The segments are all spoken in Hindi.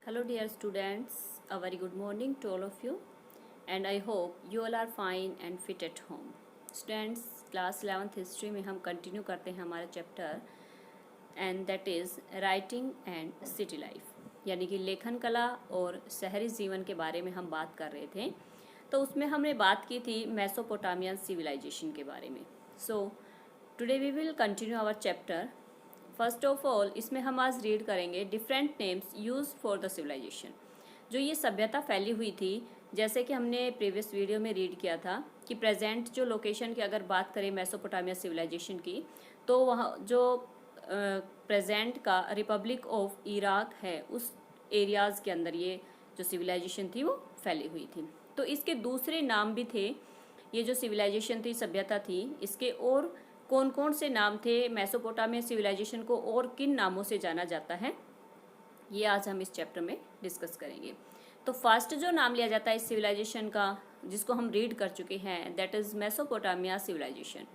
Hello dear students, a very good morning to all of you and I hope you all are fine and fit at home. Students, class 11th history में हम कंटिन्यू करते हैं हमारा chapter and that is writing and city life, यानी कि लेखन कला और शहरी जीवन के बारे में हम बात कर रहे थे। तो उसमें हमने बात की थी मेसोपोटामियन सिविलाइजेशन के बारे में। So today we will continue our chapter. First of all इसमें हम आज रीड करेंगे different names use for the civilisation. जो ये सभ्यता फैली हुई थी, जैसे कि हमने प्रीवियस वीडियो में रीड किया था कि प्रेजेंट जो लोकेशन की अगर बात करें मेसोपोटामिया सिविलाइजेशन की, तो वहाँ जो प्रेजेंट का रिपब्लिक ऑफ इराक है उस एरियाज़ के अंदर ये जो सिविलाइजेशन थी वो फैली हुई थी। तो इसके दूसरे नाम भी थे। ये जो सिविलाइजेशन थी, सभ्यता थी, इसके और कौन कौन से नाम थे, मेसोपोटामिया सिविलाइजेशन को और किन नामों से जाना जाता है, ये आज हम इस चैप्टर में डिस्कस करेंगे। तो फर्स्ट जो नाम लिया जाता है इस सिविलाइजेशन का, जिसको हम रीड कर चुके हैं, दैट इज़ मेसोपोटामिया सिविलाइजेशन।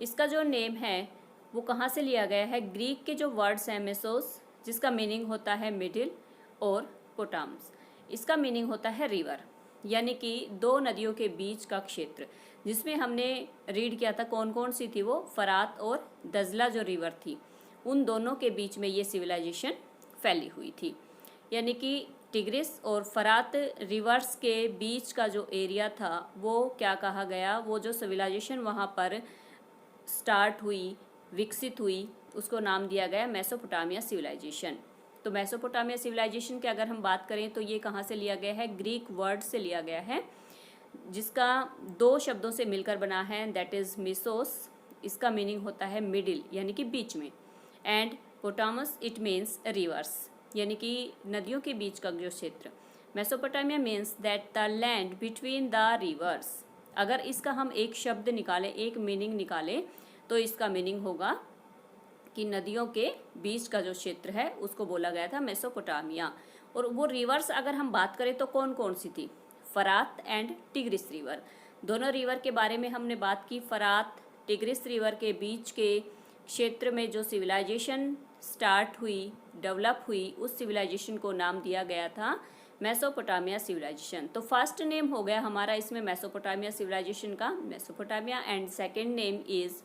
इसका जो नेम है वो कहाँ से लिया गया है? ग्रीक के जो वर्ड्स हैं मेसोस, जिसका मीनिंग होता है मिडिल, और पोटाम्स, इसका मीनिंग होता है रिवर, यानी कि दो नदियों के बीच का क्षेत्र, जिसमें हमने रीड किया था कौन कौन सी थी वो, फरात और दजला जो रिवर थी, उन दोनों के बीच में ये सिविलाइजेशन फैली हुई थी। यानी कि टिग्रिस और फरात रिवर्स के बीच का जो एरिया था वो क्या कहा गया, वो जो सिविलाइजेशन वहाँ पर स्टार्ट हुई, विकसित हुई, उसको नाम दिया गया मेसोपोटामिया सिविलाइजेशन। तो मेसोपोटामिया सिविलाइजेशन की अगर हम बात करें तो ये कहाँ से लिया गया है? ग्रीक वर्ड से लिया गया है, जिसका दो शब्दों से मिलकर बना है, दैट इज़ मिसोस, इसका मीनिंग होता है मिडिल यानी कि बीच में, and potamus it means reverse, यानी कि नदियों के बीच का जो क्षेत्र। Mesopotamia means that the land between the reverse. अगर इसका हम एक शब्द निकालें, एक मीनिंग निकालें, तो इसका मीनिंग होगा कि नदियों के बीच का जो क्षेत्र है उसको बोला गया था मेसोपोटामिया। और वो रिवर्स अगर हम बात करें तो कौन कौन सी थी? फरात एंड टिग्रिस रिवर, दोनों रिवर के बारे में हमने बात की। फरात टिग्रिस रिवर के बीच के क्षेत्र में जो सिविलाइजेशन स्टार्ट हुई, डेवलप हुई, उस सिविलाइजेशन को नाम दिया गया था मेसोपोटामिया सिविलाइजेशन। तो फर्स्ट नेम हो गया हमारा इसमें मेसोपोटामिया सिविलाइजेशन का Mesopotamia, and second name is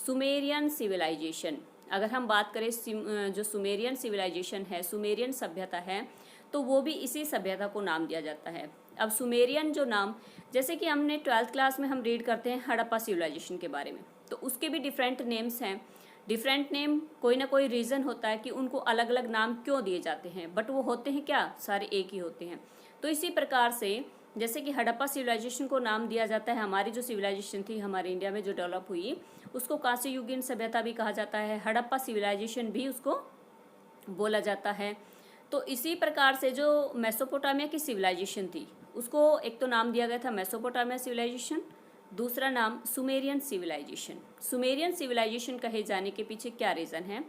Sumerian civilisation. अगर हम बात करें जो सुमेरियन सिविलाइजेशन है, सुमेरियन सभ्यता है, तो वो भी इसी सभ्यता को नाम दिया जाता है। अब सुमेरियन जो नाम, जैसे कि हमने 12th क्लास में हम रीड करते हैं हड़प्पा सिविलाइजेशन के बारे में, तो उसके भी डिफरेंट नेम्स हैं। डिफरेंट नेम, कोई ना कोई रीज़न होता है कि उनको अलग अलग नाम क्यों दिए जाते हैं, बट वो होते हैं क्या? सारे एक ही होते हैं। तो इसी प्रकार से जैसे कि हड़प्पा सिविलाइजेशन को नाम दिया जाता है, हमारी जो सिविलाइजेशन थी हमारे इंडिया में जो डेवलप हुई, उसको कांस्य युगीन सभ्यता भी कहा जाता है, हड़प्पा सिविलाइजेशन भी उसको बोला जाता है। तो इसी प्रकार से जो मेसोपोटामिया की सिविलाइजेशन थी उसको एक तो नाम दिया गया था मेसोपोटामिया सिविलाइजेशन, दूसरा नाम सुमेरियन सिविलाइजेशन। सुमेरियन सिविलाइजेशन कहे जाने के पीछे क्या रीज़न है?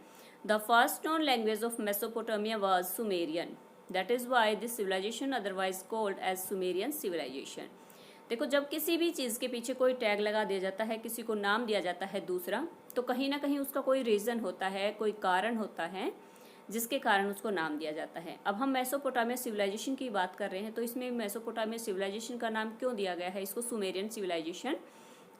The first known language of Mesopotamia was Sumerian, that is why this civilisation otherwise called as Sumerian civilisation. देखो, जब किसी भी चीज़ के पीछे कोई टैग लगा दिया जाता है, किसी को नाम दिया जाता है दूसरा, तो कहीं ना कहीं उसका कोई रीज़न होता है, कोई कारण होता है जिसके कारण उसको नाम दिया जाता है। अब हम मेसोपोटामिया सिविलाइजेशन की बात कर रहे हैं, तो इसमें मेसोपोटामिया सिविलाइजेशन का नाम क्यों दिया गया है इसको सुमेरियन सिविलाइजेशन?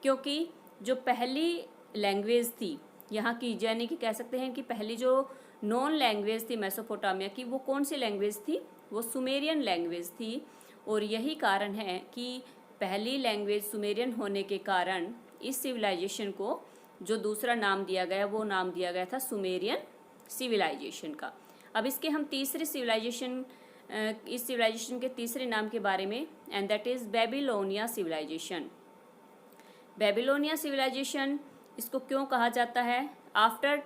क्योंकि जो पहली लैंग्वेज थी यहाँ की, यानी कि कह सकते हैं कि पहली जो नॉन लैंग्वेज थी मेसोपोटामिया की, वो कौन सी लैंग्वेज थी? वो सुमेरियन लैंग्वेज थी। और यही कारण है कि पहली लैंग्वेज सुमेरियन होने के कारण इस सिविलाइजेशन को जो दूसरा नाम दिया गया वो नाम दिया गया था सुमेरियन सिविलाइजेशन का। अब इसके हम तीसरे सिविलाइजेशन, इस सिविलाइजेशन के तीसरे नाम के बारे में, and that is Babylonia civilisation. Babylonia civilisation इसको क्यों कहा जाता है? After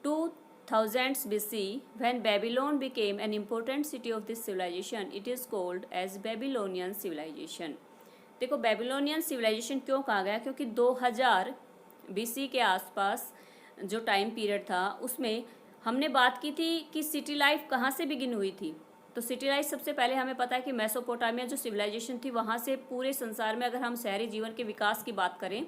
2000 BC when Babylon became an important city of this civilization, it is called as Babylonian civilization। देखो, बेबीलोनियन सिविलाइजेशन क्यों कहा गया? क्योंकि 2000 BC के आसपास जो टाइम पीरियड था उसमें हमने बात की थी कि सिटी लाइफ कहाँ से बिगिन हुई थी। तो सिटी लाइफ सबसे पहले हमें पता है कि मेसोपोटामिया जो सिविलाइजेशन थी वहाँ से पूरे संसार में अगर हम शहरी जीवन के विकास की बात करें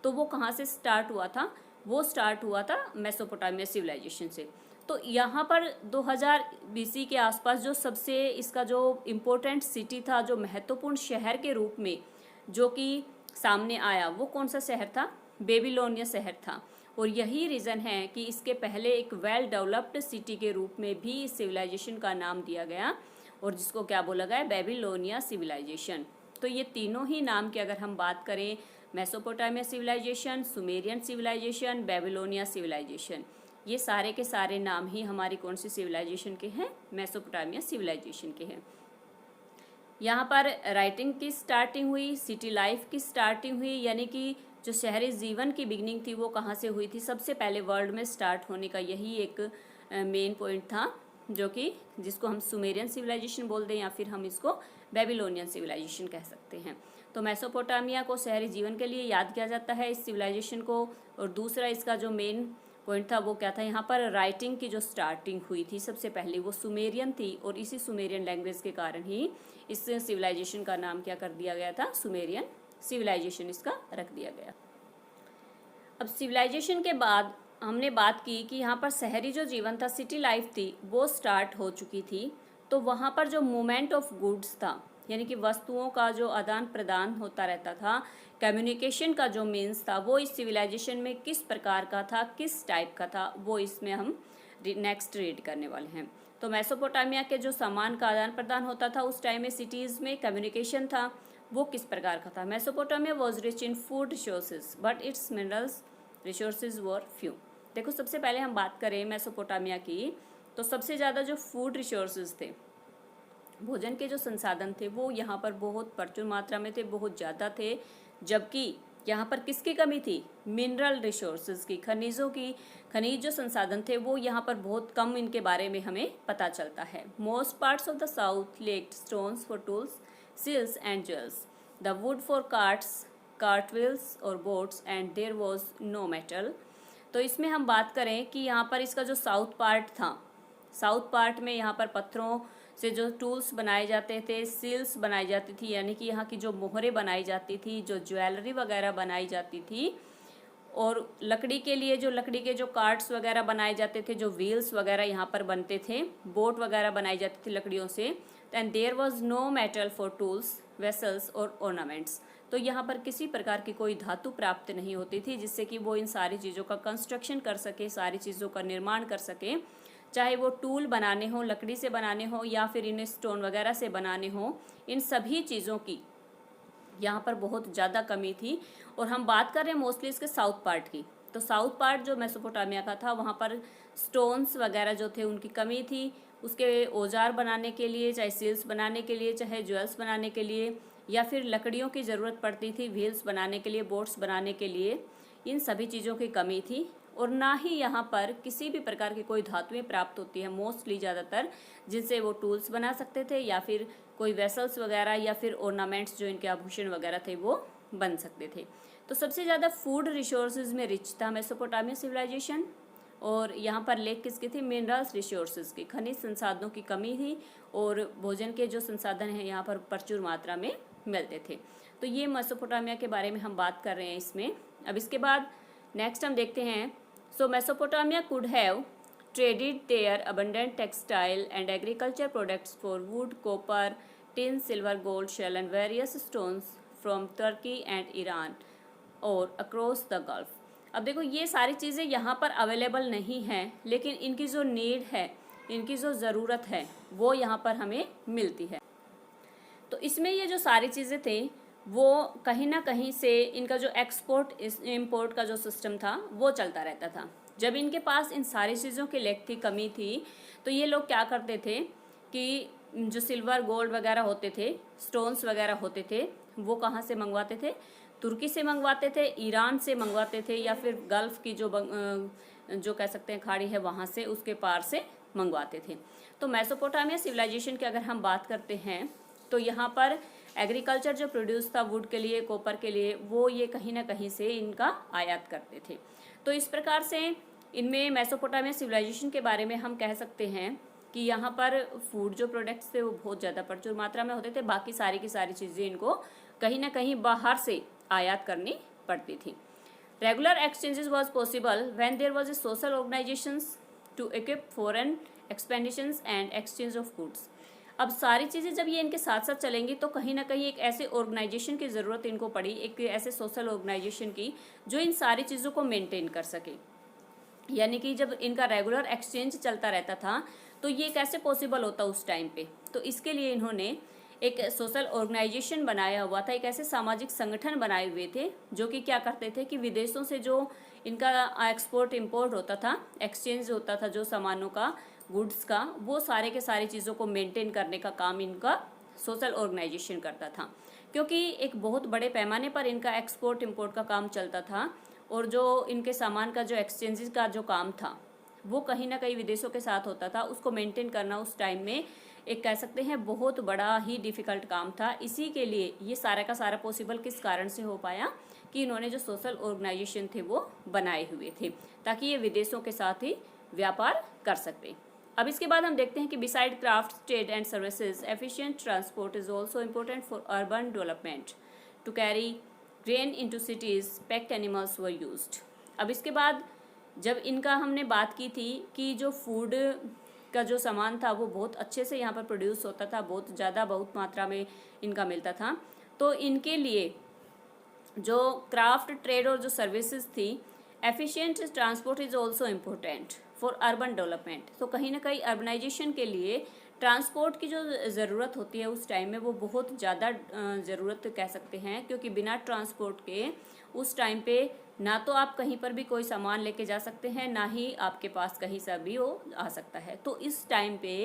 तो वो कहाँ से स्टार्ट हुआ था? वो स्टार्ट हुआ था मेसोपोटामिया सिविलाइजेशन से। तो यहाँ पर 2000 BC के आसपास जो सबसे इसका जो इम्पोर्टेंट सिटी था, जो महत्वपूर्ण शहर के रूप में जो कि सामने आया, वो कौन सा शहर था? बेबीलोनिया शहर था। और यही रीज़न है कि इसके पहले एक वेल डेवलप्ड सिटी के रूप में भी इस सिविलाइजेशन का नाम दिया गया, और जिसको क्या बोला गया? Babylonia civilisation. तो ये तीनों ही नाम की अगर हम बात करें, Mesopotamia civilisation, Sumerian civilisation, Babylonia civilisation, ये सारे के सारे नाम ही हमारी कौन सी सिविलाइजेशन के हैं? मेसोपोटामिया सिविलाइजेशन के हैं। यहाँ पर राइटिंग की स्टार्टिंग हुई, सिटी लाइफ की स्टार्टिंग हुई, यानी कि जो शहरी जीवन की बिगनिंग थी वो कहाँ से हुई थी? सबसे पहले वर्ल्ड में स्टार्ट होने का यही एक मेन पॉइंट था, जो कि जिसको हम सुमेरियन सिविलाइजेशन बोलते हैं, या फिर हम इसको बेबीलोनियन सिविलाइजेशन कह सकते हैं। तो मेसोपोटामिया को शहरी जीवन के लिए याद किया जाता है, इस सिविलाइजेशन को। और दूसरा इसका जो मेन पॉइंट था वो क्या था? यहाँ पर राइटिंग की जो स्टार्टिंग हुई थी सबसे पहले वो सुमेरियन थी, और इसी सुमेरियन लैंग्वेज के कारण ही इस सिविलाइजेशन का नाम क्या कर दिया गया था? सुमेरियन सिविलाइजेशन इसका रख दिया गया। अब सिविलाइजेशन के बाद हमने बात की कि यहाँ पर शहरी जो जीवन था, सिटी लाइफ थी, वो स्टार्ट हो चुकी थी। तो वहाँ पर जो मूवमेंट ऑफ गुड्स था, यानी कि वस्तुओं का जो आदान प्रदान होता रहता था, कम्युनिकेशन का जो मीन्स था, वो इस सिविलाइजेशन में किस प्रकार का था, किस टाइप का था, वो इसमें हम नेक्स्ट रीड करने वाले हैं। तो मेसोपोटामिया के जो सामान का आदान प्रदान होता था उस टाइम में, सिटीज़ में कम्युनिकेशन था, वो किस प्रकार का था? Mesopotamia was rich in food resources but it's minerals resources were few. देखो, सबसे पहले हम बात करें मेसोपोटामिया की, तो सबसे ज़्यादा जो फूड रिसोर्सेज थे, भोजन के जो संसाधन थे, वो यहाँ पर बहुत प्रचुर मात्रा में थे, बहुत ज़्यादा थे। जबकि यहाँ पर किसकी कमी थी? मिनरल रिसोर्सेज की, खनिजों की। खनिज जो संसाधन थे वो यहाँ पर बहुत कम इनके बारे में हमें पता चलता है। Most parts of the south lacked stones for tools, seals and jewels, the wood for carts, cartwheels और boats, and there was no metal. तो इसमें हम बात करें कि यहाँ पर इसका जो साउथ पार्ट था, साउथ पार्ट में यहाँ पर पत्थरों से जो टूल्स बनाए जाते थे, सील्स बनाई जाती थी, यानी कि यहाँ की जो मोहरें बनाई जाती थी, जो ज्वेलरी वगैरह बनाई जाती थी, और लकड़ी के लिए जो लकड़ी के जो कार्ट्स वगैरह बनाए जाते थे, जो व्हील्स वगैरह यहाँ पर बनते थे, बोट वगैरह बनाई जाती थी लकड़ियों से। And there was no metal for tools, vessels और ऑर्नामेंट्स। तो यहाँ पर किसी प्रकार की कोई धातु प्राप्त नहीं होती थी जिससे कि वो इन सारी चीज़ों का कंस्ट्रक्शन कर सके, सारी चीज़ों का निर्माण कर सके, चाहे वो टूल बनाने हो, लकड़ी से बनाने हो, या फिर इन्हें स्टोन वगैरह से बनाने हो। इन सभी चीज़ों की यहाँ पर बहुत ज़्यादा कमी थी। और हम बात कर रहे हैं मोस्टली इसके साउथ पार्ट की, तो साउथ पार्ट जो मेसोपोटामिया का था, वहाँ पर स्टोन्स वगैरह जो थे उनकी कमी थी। उसके औजार बनाने के लिए, चाहे सील्स बनाने के लिए, चाहे ज्वेल्स बनाने के लिए, या फिर लकड़ियों की ज़रूरत पड़ती थी व्हील्स बनाने के लिए, बोट्स बनाने के लिए, इन सभी चीज़ों की कमी थी। और ना ही यहाँ पर किसी भी प्रकार की कोई धातुएं प्राप्त होती है, मोस्टली ज़्यादातर, जिनसे वो टूल्स बना सकते थे, या फिर कोई वेसल्स वगैरह, या फिर ऑर्नामेंट्स जो इनके आभूषण वगैरह थे वो बन सकते थे। तो सबसे ज़्यादा फूड रिसोर्सेज में रिच था मेसोपोटामिया सिविलाइजेशन। और यहाँ पर लेक किसकी थी? मिनरल्स रिसोर्सेज की, खनिज संसाधनों की कमी थी, और भोजन के जो संसाधन हैं यहाँ पर प्रचुर मात्रा में मिलते थे। तो ये मेसोपोटामिया के बारे में हम बात कर रहे हैं इसमें। अब इसके बाद नेक्स्ट हम देखते हैं, so Mesopotamia could have traded their abundant textile and agriculture products for wood, copper, tin, silver, gold, shell and various stones from Turkey and Iran और across the Gulf। अब देखो, ये सारी चीज़ें यहाँ पर अवेलेबल नहीं हैं, लेकिन इनकी जो नीड है, इनकी जो ज़रूरत है, वो यहाँ पर हमें मिलती है। तो इसमें ये जो सारी चीज़ें थे, वो कहीं ना कहीं से इनका जो एक्सपोर्ट इम्पोर्ट का जो सिस्टम था वो चलता रहता था। जब इनके पास इन सारी चीज़ों की लेक थी, कमी थी, तो ये लोग क्या करते थे कि जो सिल्वर गोल्ड वगैरह होते थे, स्टोन्स वगैरह होते थे, वो कहाँ से मंगवाते थे? तुर्की से मंगवाते थे, ईरान से मंगवाते थे, या फिर गल्फ़ की जो कह सकते हैं खाड़ी है, वहाँ से, उसके पार से मंगवाते थे। तो मेसोपोटामिया सिविलाइजेशन की अगर हम बात करते हैं, तो यहाँ पर एग्रीकल्चर जो प्रोड्यूस था वुड के लिए, कॉपर के लिए, वो ये कहीं ना कहीं से इनका आयात करते थे। तो इस प्रकार से इनमें मेसोपोटामिया सिविलाइजेशन के बारे में हम कह सकते हैं कि यहाँ पर फूड जो प्रोडक्ट्स थे वो बहुत ज़्यादा प्रचुर मात्रा में होते थे। बाकी सारी की सारी चीज़ें इनको कहीं ना कहीं बाहर से आयात करनी पड़ती थी। Regular exchanges was possible when there was a social organisations to equip foreign expeditions and exchange of goods। अब सारी चीज़ें जब ये इनके साथ साथ चलेंगी तो कहीं ना कहीं एक ऐसे ऑर्गेनाइजेशन की ज़रूरत इनको पड़ी, एक ऐसे सोशल ऑर्गेनाइजेशन की जो इन सारी चीज़ों को मेंटेन कर सके। यानी कि जब इनका रेगुलर एक्सचेंज चलता रहता था तो ये कैसे पॉसिबल होता उस टाइम पे, तो इसके लिए इन्होंने एक सोशल ऑर्गेनाइजेशन बनाया हुआ था, एक ऐसे सामाजिक संगठन बनाए हुए थे जो कि क्या करते थे कि विदेशों से जो इनका एक्सपोर्ट इंपोर्ट होता था, एक्सचेंज होता था जो सामानों का, गुड्स का, वो सारे के सारी चीज़ों को मेंटेन करने का काम इनका सोशल ऑर्गेनाइजेशन करता था। क्योंकि एक बहुत बड़े पैमाने पर इनका एक्सपोर्ट इंपोर्ट का काम चलता था और जो इनके सामान का जो एक्सचेंजेस का जो काम था वो कहीं ना कहीं विदेशों के साथ होता था, उसको मेंटेन करना उस टाइम में एक कह सकते हैं बहुत बड़ा ही डिफ़िकल्ट काम था। इसी के लिए ये सारा का सारा पॉसिबल किस कारण से हो पाया कि इन्होंने जो सोशल ऑर्गेनाइजेशन थे वो बनाए हुए थे ताकि ये विदेशों के साथ ही व्यापार कर सकते। अब इसके बाद हम देखते हैं कि beside craft, trade and services, efficient transport is also important for urban development. To carry grain into cities, packed animals were used. अब इसके बाद जब इनका हमने बात की थी कि जो फूड का जो सामान था वो बहुत अच्छे से यहाँ पर प्रोड्यूस होता था, बहुत ज़्यादा बहुत मात्रा में इनका मिलता था, तो इनके लिए जो क्राफ्ट, ट्रेड और जो सर्विसेज थी, efficient transport is also important for urban development. तो कहीं ना कहीं अर्बनाइजेशन के लिए ट्रांसपोर्ट की जो ज़रूरत होती है उस टाइम में वो बहुत ज़्यादा ज़रूरत कह सकते हैं, क्योंकि बिना ट्रांसपोर्ट के उस टाइम पे ना तो आप कहीं पर भी कोई सामान लेके जा सकते हैं, ना ही आपके पास कहीं से भी वो आ सकता है। तो इस टाइम पे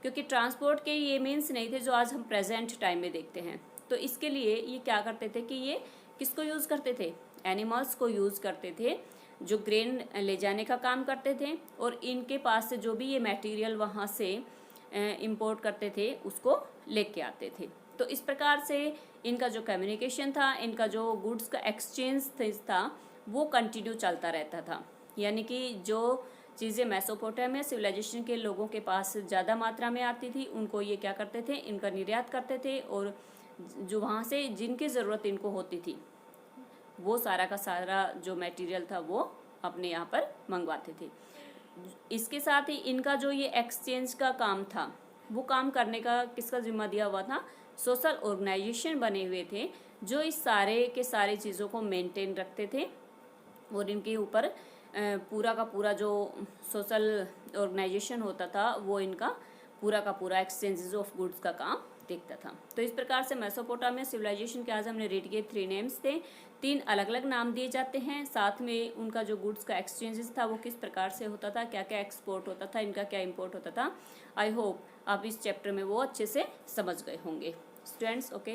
क्योंकि ट्रांसपोर्ट के ये मीन्स नहीं थे जो आज हम प्रेजेंट टाइम में देखते हैं, तो इसके लिए ये क्या करते थे कि ये किसको यूज़ करते थे, एनिमल्स को यूज़ करते थे जो ग्रेन ले जाने का काम करते थे, और इनके पास से जो भी ये मटेरियल वहाँ से इंपोर्ट करते थे उसको लेके आते थे। तो इस प्रकार से इनका जो कम्युनिकेशन था, इनका जो गुड्स का एक्सचेंज था वो कंटिन्यू चलता रहता था। यानी कि जो चीज़ें मेसोपोटामिया सिविलाइजेशन के लोगों के पास ज़्यादा मात्रा में आती थी उनको ये क्या करते थे, इनका निर्यात करते थे, और जो वहाँ से जिनकी ज़रूरत इनको होती थी वो सारा का सारा जो मटेरियल था वो अपने यहाँ पर मंगवाते थे। इसके साथ ही इनका जो ये एक्सचेंज का काम था वो काम करने का किसका जिम्मा दिया हुआ था, सोशल ऑर्गेनाइजेशन बने हुए थे जो इस सारे के सारी चीज़ों को मेंटेन रखते थे, और इनके ऊपर पूरा का पूरा जो सोशल ऑर्गेनाइजेशन होता था वो इनका पूरा का पूरा एक्सचेंजेस ऑफ गुड्स का काम देखता था। तो इस प्रकार से मेसोपोटामिया सिविलाइजेशन के आज हमने रीड किए 3 नेम्स थे, 3 अलग अलग नाम दिए जाते हैं, साथ में उनका जो गुड्स का एक्सचेंजेस था वो किस प्रकार से होता था, क्या क्या एक्सपोर्ट होता था, इनका क्या इंपोर्ट होता था। आई होप आप इस चैप्टर में वो अच्छे से समझ गए होंगे स्टूडेंट्स। ओके।